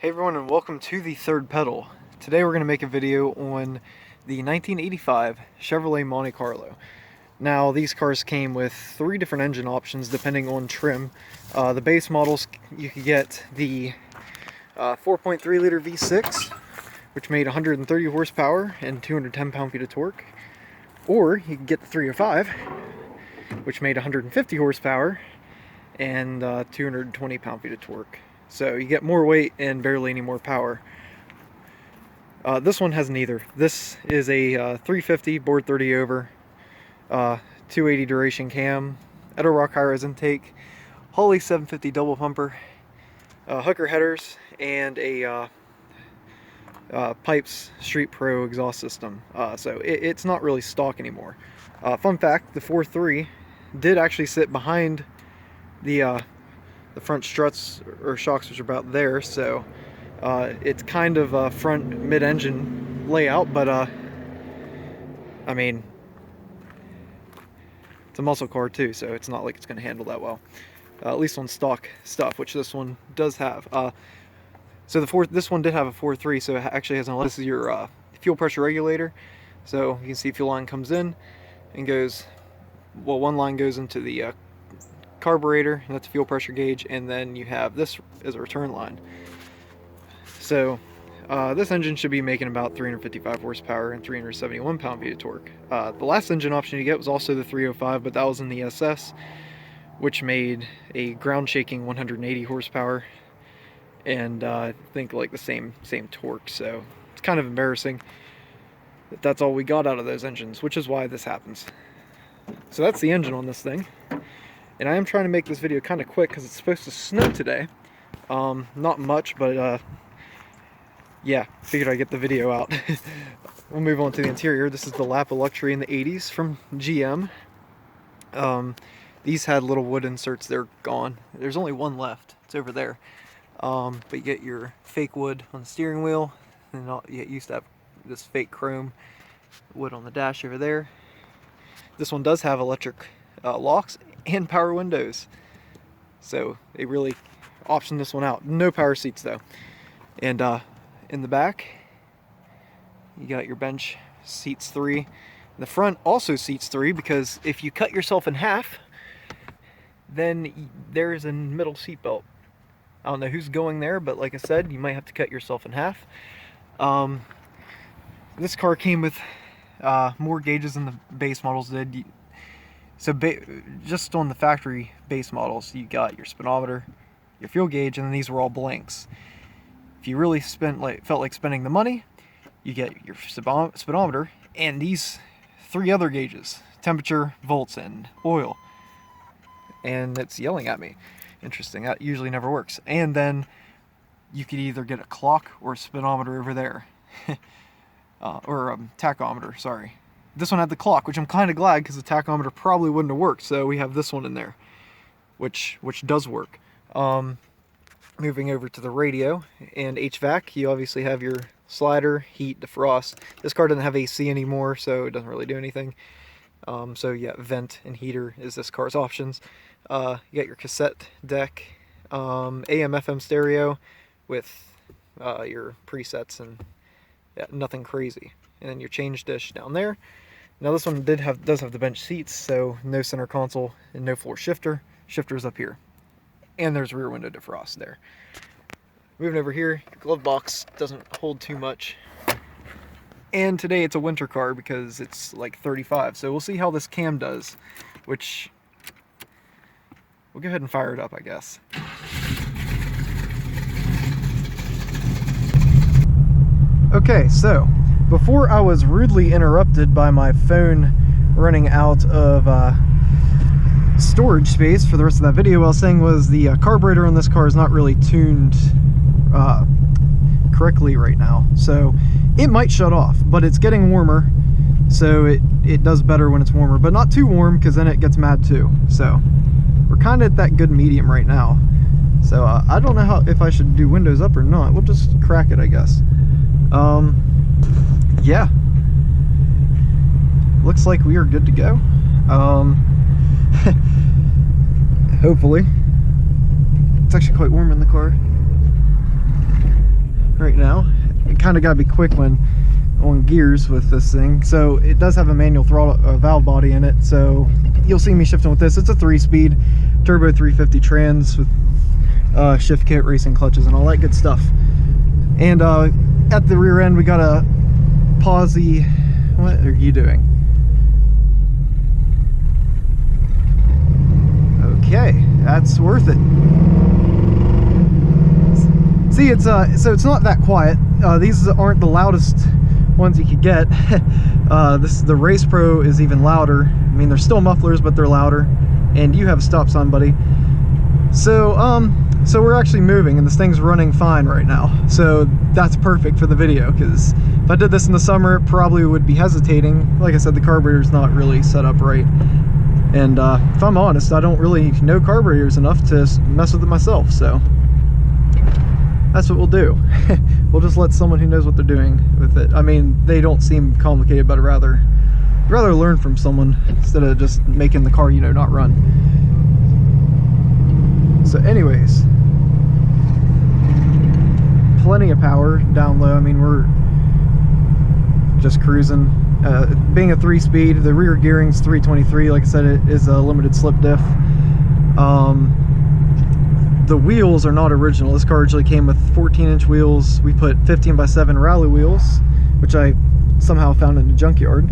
Hey everyone, and welcome to the third pedal. Today we're going to make a video on the 1985 Chevrolet Monte Carlo. Now these cars came with 3 different engine options depending on trim. The base models, you could get the 4.3 liter V6, which made 130 horsepower and 210 pound-feet of torque. Or you could get the 305, which made 150 horsepower and 220 pound-feet of torque. So you get more weight and barely any more power. This one has neither. This is a 350 board 30 over, 280 duration cam, Edo Rock high-res intake, Holley 750 double pumper, hooker headers, and a Pipes Street Pro exhaust system. So it's not really stock anymore. Fun fact, the 4.3 did actually sit behind the front struts or shocks, which are about there, so it's kind of a front mid-engine layout, but I mean, it's a muscle car too, so it's not like it's going to handle that well, at least on stock stuff, which this one does have. So this one did have a 4.3, so it actually has this is your fuel pressure regulator. So you can see fuel line comes in and goes, well, one line goes into the carburetor, and that's a fuel pressure gauge, and then you have this as a return line. So this engine should be making about 355 horsepower and 371 pound-feet of torque. The last engine option you get was also the 305, but that was in the SS, which made a ground-shaking 180 horsepower and I think like the same torque. So it's kind of embarrassing that that's all we got out of those engines, which is why this happens. So that's the engine on this thing. And I am trying to make this video kind of quick because it's supposed to snow today. Not much, but yeah, figured I'd get the video out. We'll move on to the interior. This is the lap of luxury in the 80s from GM. These had little wood inserts. They're gone. There's only one left. It's over there. But you get your fake wood on the steering wheel. And you used to have this fake chrome wood on the dash over there. This one does have electric locks and power windows, so they really optioned this one out. No power seats though. And in the back you got your bench, seats 3. The front also seats 3, because if you cut yourself in half, then there's a middle seat belt. I don't know who's going there, but like I said, you might have to cut yourself in half. This car came with more gauges than the base models did. So just on the factory base models, you got your speedometer, your fuel gauge, and then these were all blanks. If you really felt like spending the money, you get your speedometer and these 3 other gauges: temperature, volts, and oil. And it's yelling at me. Interesting. That usually never works. And then you could either get a clock or a speedometer over there, or a tachometer. Sorry. This one had the clock, which I'm kind of glad, because the tachometer probably wouldn't have worked. So we have this one in there, which does work. Moving over to the radio and HVAC, you obviously have your slider, heat, defrost. This car doesn't have AC anymore, so it doesn't really do anything. So yeah, vent and heater is this car's options. You got your cassette deck, AM FM stereo with your presets, and yeah, nothing crazy. And then your change dish down there. Now this one does have the bench seats, so no center console and no floor shifter. Shifter's up here. And there's rear window defrost there. Moving over here, your glove box doesn't hold too much. And today it's a winter car because it's like 35, so we'll see how this cam does, which we'll go ahead and fire it up, I guess. Okay, so before I was rudely interrupted by my phone running out of storage space for the rest of that video, what I was saying was the carburetor on this car is not really tuned correctly right now, so it might shut off, but it's getting warmer, so it does better when it's warmer, but not too warm, because then it gets mad too. So we're kind of at that good medium right now. So I don't know if I should do windows up or not. We'll just crack it, I guess. Yeah, looks like we are good to go. Hopefully. It's actually quite warm in the car. now. It kind of got to be quick when on gears with this thing. So it does have a manual throttle valve body in it, so you'll see me shifting with this. It's a 3-speed turbo 350 trans with shift kit, racing clutches, and all that good stuff. And at the rear end we got a Posi. What are you doing? Okay, that's worth it. See, it's so it's not that quiet. These aren't the loudest ones you could get. The Race Pro is even louder. I mean, they're still mufflers, but they're louder. And you have a stop sign, buddy. So we're actually moving, and this thing's running fine right now. So that's perfect for the video, because if I did this in the summer, it probably would be hesitating. Like I said, the carburetor's not really set up right. And if I'm honest, I don't really know carburetors enough to mess with it myself, so that's what we'll do. We'll just let someone who knows what they're doing with it. I mean, they don't seem complicated, but I'd rather learn from someone instead of just making the car, you know, not run. So anyways, plenty of power down low. I mean, we're just cruising. Being a 3-speed, the rear gearing's 323. Like I said, it is a limited slip diff. The wheels are not original. This car originally came with 14-inch wheels. We put 15x7 rally wheels, which I somehow found in a junkyard.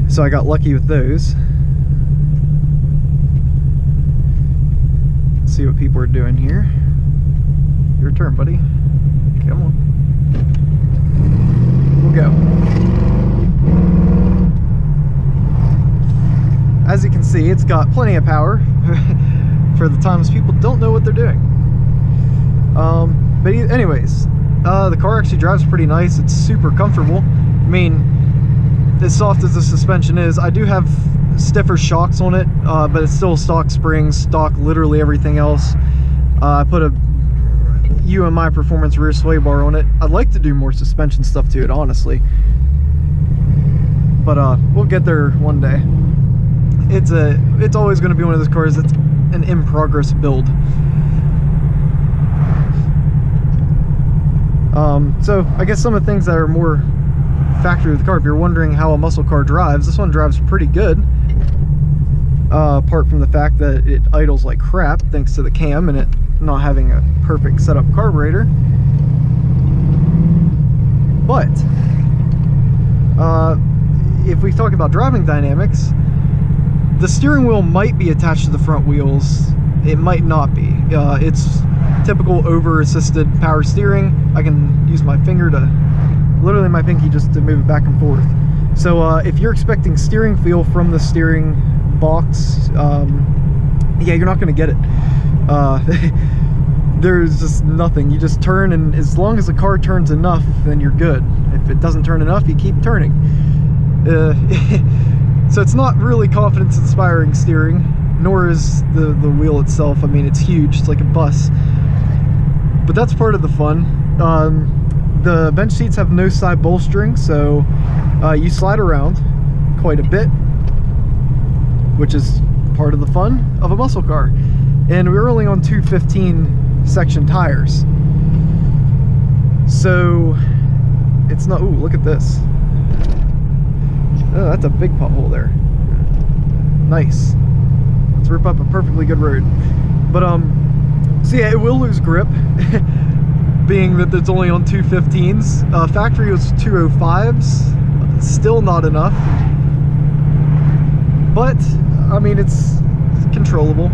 So I got lucky with those. Let's see what people are doing here. Your turn, buddy. Come on. We'll go. As you can see, it's got plenty of power for the times people don't know what they're doing. But anyways, the car actually drives pretty nice. It's super comfortable. I mean, as soft as the suspension is, I do have stiffer shocks on it, but it's still stock springs, stock literally everything else. I put a UMI Performance rear sway bar on it. I'd like to do more suspension stuff to it, honestly, but we'll get there one day. It's always going to be one of those cars that's an in-progress build. So I guess some of the things that are more factory with the car, if you're wondering how a muscle car drives, this one drives pretty good, apart from the fact that it idles like crap thanks to the cam and it not having a perfect setup carburetor. But if we talk about driving dynamics, the steering wheel might be attached to the front wheels. It might not be. It's typical over-assisted power steering. I can use my finger to, literally my pinky, just to move it back and forth. So if you're expecting steering feel from the steering box, yeah, you're not going to get it. There's just nothing. You just turn, and as long as the car turns enough, then you're good. If it doesn't turn enough, you keep turning. So it's not really confidence-inspiring steering, nor is the wheel itself. I mean, it's huge. It's like a bus. But that's part of the fun. The bench seats have no side bolstering, so you slide around quite a bit, which is part of the fun of a muscle car. And we're only on 215 section tires, so it's not. Ooh, look at this. Oh, that's a big pothole there. Nice. Let's rip up a perfectly good road. But so yeah, it will lose grip being that it's only on 215s. Factory was 205s. Still not enough, but I mean, it's controllable.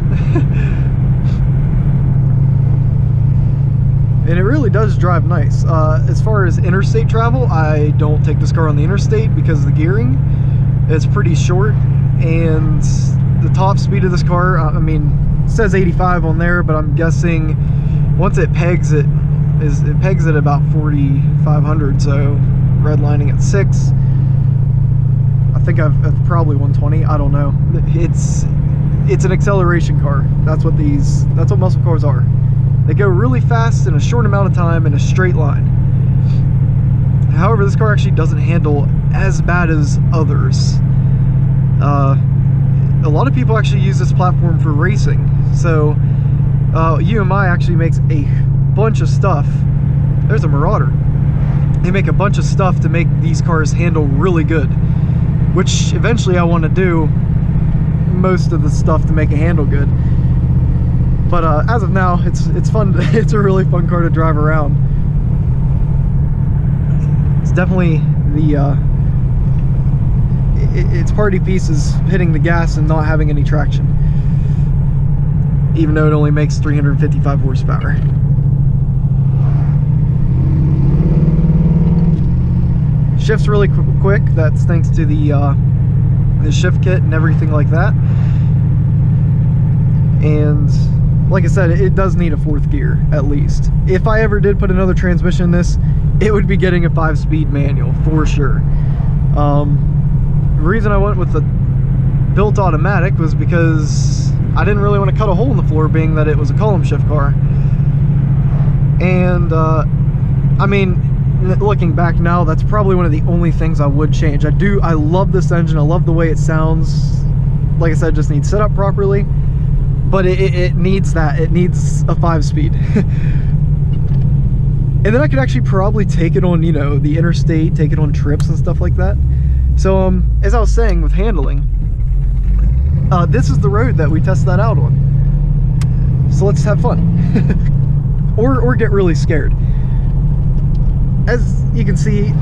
And it really does drive nice. As far as interstate travel, I don't take this car on the interstate because the gearing is pretty short, and the top speed of this car, I mean, it says 85 on there, but I'm guessing once it pegs it pegs at about 4,500, so redlining at 6. I think I've probably 120. I don't know. It's an acceleration car. That's what muscle cars are. They go really fast in a short amount of time in a straight line. However, this car actually doesn't handle as bad as others. A lot of people actually use this platform for racing. So UMI actually makes a bunch of stuff there's a Marauder. They make a bunch of stuff to make these cars handle really good, which eventually I want to do most of the stuff to make it handle good. But as of now, it's fun. It's a really fun car to drive around. It's definitely the its party piece is hitting the gas and not having any traction, even though it only makes 355 horsepower. Shifts really quick. That's thanks to the shift kit and everything like that. And like I said, it does need a 4th gear at least. If I ever did put another transmission in this, it would be getting a 5-speed manual for sure. The reason I went with the built automatic was because I didn't really want to cut a hole in the floor, being that it was a column shift car. And I mean, looking back now, that's probably one of the only things I would change. I love this engine. I love the way it sounds. Like I said, it just needs set up properly, but it needs that. It needs a 5-speed. And then I could actually probably take it on, you know, the interstate, take it on trips and stuff like that. So as I was saying with handling, this is the road that we test that out on. So let's have fun. or get really scared. As you can see,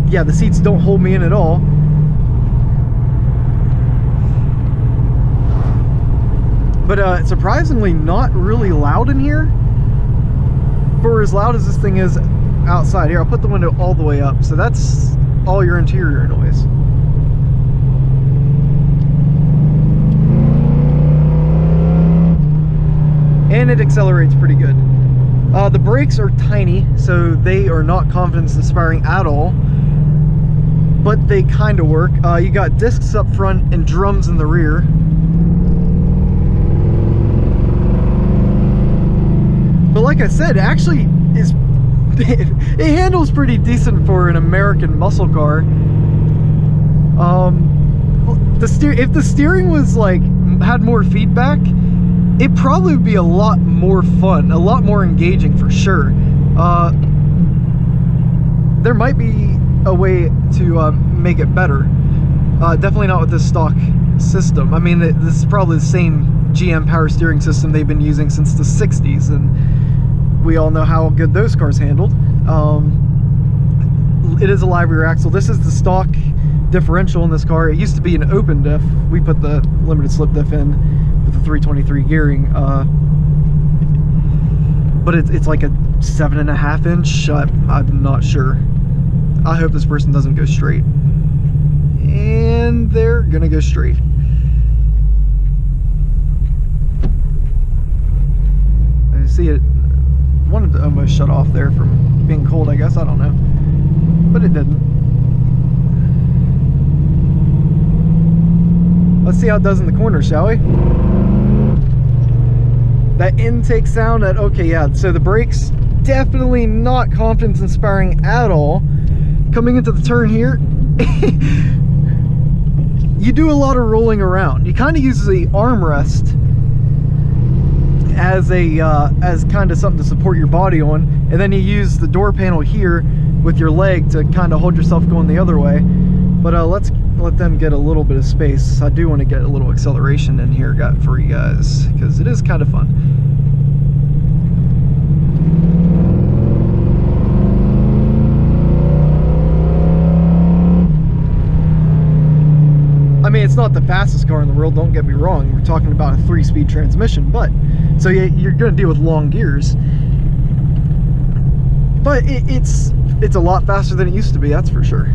yeah, the seats don't hold me in at all. But surprisingly not really loud in here. For as loud as this thing is outside. Here, I'll put the window all the way up. So that's all your interior noise. And it accelerates pretty good. The brakes are tiny, so they are not confidence inspiring at all, but they kind of work. You got discs up front and drums in the rear. But like I said, it actually is it handles pretty decent for an American muscle car. If the steering was like had more feedback, it probably would be a lot more fun, a lot more engaging for sure. There might be a way to make it better. Definitely not with this stock system. I mean, this is probably the same GM power steering system they've been using since the 60s, and we all know how good those cars handled. It is a live rear axle. This is the stock differential in this car. It used to be an open diff. We put the limited slip diff in with the 323 gearing, but it's like a 7.5 inch. I'm not sure. I hope this person doesn't go straight, and they're gonna go straight. I see it wanted to almost shut off there from being cold, I guess. I don't know, but it didn't. Let's see how it does in the corner, shall we? That intake sound, okay, yeah, so the brakes, definitely not confidence inspiring at all. Coming into the turn here, you do a lot of rolling around. You kind of use the armrest as as kind of something to support your body on, and then you use the door panel here with your leg to kind of hold yourself going the other way. But let's let them get a little bit of space. I do want to get a little acceleration in here for you guys, because it is kind of fun. I mean, it's not the fastest car in the world, don't get me wrong. We're talking about a 3-speed transmission, but so you're going to deal with long gears. But it's a lot faster than it used to be, that's for sure.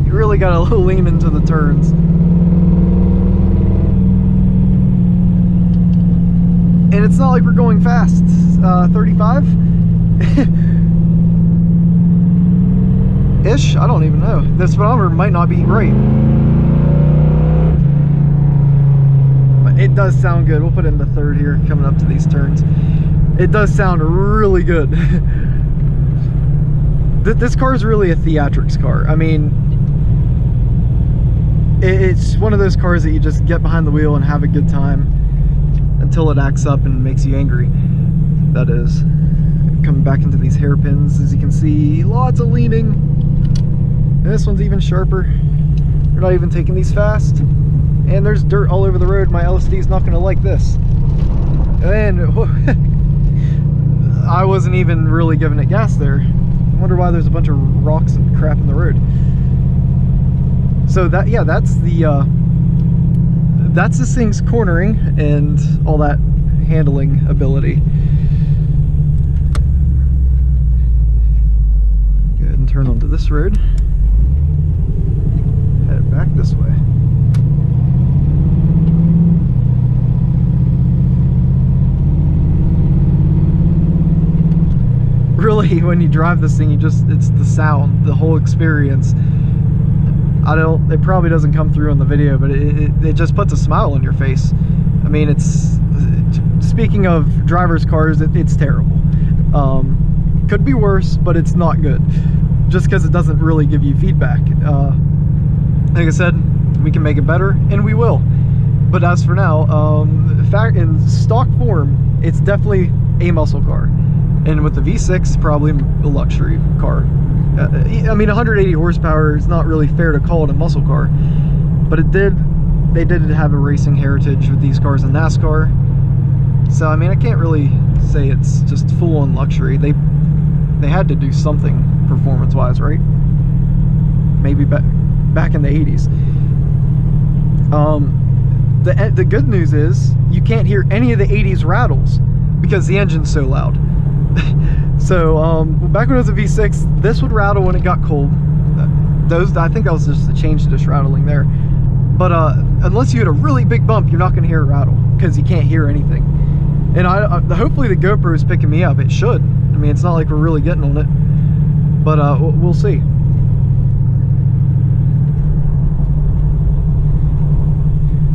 You really got to lean into the turns. And it's not like we're going fast. 35 ish. I don't even know. The speedometer might not be right, but it does sound good. We'll put it into third here, coming up to these turns. It does sound really good. This car is really a theatrics car. I mean, it's one of those cars that you just get behind the wheel and have a good time until it acts up and makes you angry. That is. Coming back into these hairpins, as you can see, lots of leaning. And this one's even sharper. We're not even taking these fast. And there's dirt all over the road. My LSD is not going to like this. And I wasn't even really giving it gas there. I wonder why there's a bunch of rocks and crap in the road. So that, yeah, that's this thing's cornering and all that handling ability. Go ahead and turn onto this road. Head back this way. Really, when you drive this thing, it's the sound, the whole experience. It probably doesn't come through on the video, but it just puts a smile on your face. I mean, speaking of driver's cars, it's terrible. Could be worse, but it's not good. Just because it doesn't really give you feedback. Like I said, we can make it better, and we will. But as for now, in stock form, it's definitely a muscle car. And with the V6, probably a luxury car. I mean, 180 horsepower is not really fair to call it a muscle car, but they did have a racing heritage with these cars in NASCAR. So I mean, I can't really say it's just full-on luxury. They had to do something performance-wise, right? Maybe back in the 80s. The good news is you can't hear any of the 80s rattles because the engine's so loud. So back when it was a V6, this would rattle when it got cold. I think that was just the change dish rattling there. But unless you hit a really big bump, you're not going to hear it rattle because you can't hear anything. And hopefully the GoPro is picking me up. It should. I mean, it's not like we're really getting on it, but we'll see.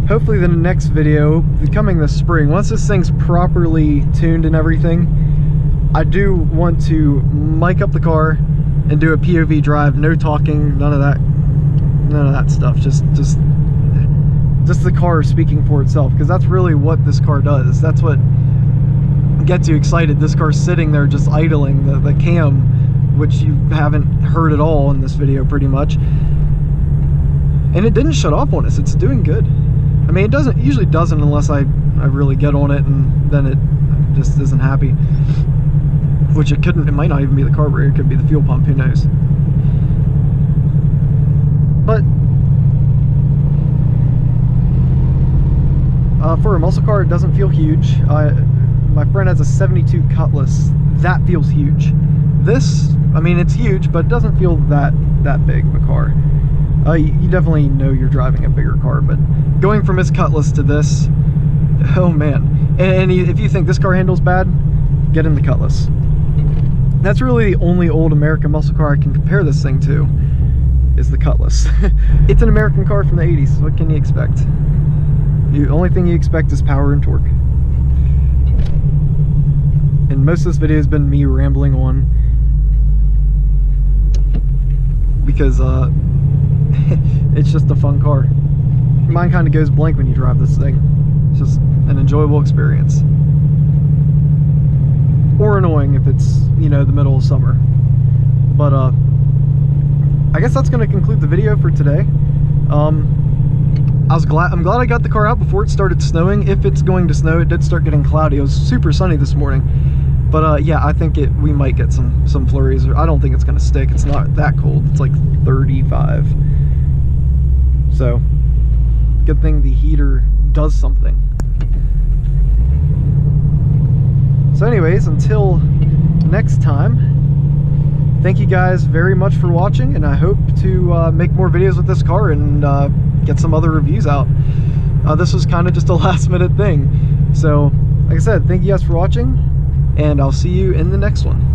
Hopefully the next video, coming this spring, once this thing's properly tuned and everything, I do want to mic up the car and do a POV drive, no talking, none of that stuff. Just the car speaking for itself, because that's really what this car does. That's what gets you excited. This car's sitting there just idling, the cam, which you haven't heard at all in this video pretty much. And it didn't shut off on us. It's doing good. I mean, it usually doesn't unless I really get on it, and then it just isn't happy. Which it might not even be the carburetor, it could be the fuel pump, who knows. But for a muscle car, it doesn't feel huge. My friend has a 72 Cutlass. That feels huge. This, I mean, it's huge, but it doesn't feel that big of a car. You definitely know you're driving a bigger car, but going from his Cutlass to this, oh man. And if you think this car handles bad, get in the Cutlass. That's really the only old American muscle car I can compare this thing to, is the Cutlass. It's an American car from the 80s. What can you expect? The only thing you expect is power and torque. And most of this video has been me rambling on, because it's just a fun car. Mine kind of goes blank when you drive this thing. It's just an enjoyable experience. Or annoying if it's, you know, the middle of summer. But I guess that's going to conclude the video for today. I'm glad I got the car out before it started snowing. If it's going to snow, it did start getting cloudy. It was super sunny this morning. But yeah, I think we might get some flurries. I don't think it's going to stick. It's not that cold. It's like 35. So good thing the heater does something. So anyways, until next time, thank you guys very much for watching, and I hope to make more videos with this car and get some other reviews out. This was kind of just a last minute thing. So like I said, thank you guys for watching, and I'll see you in the next one.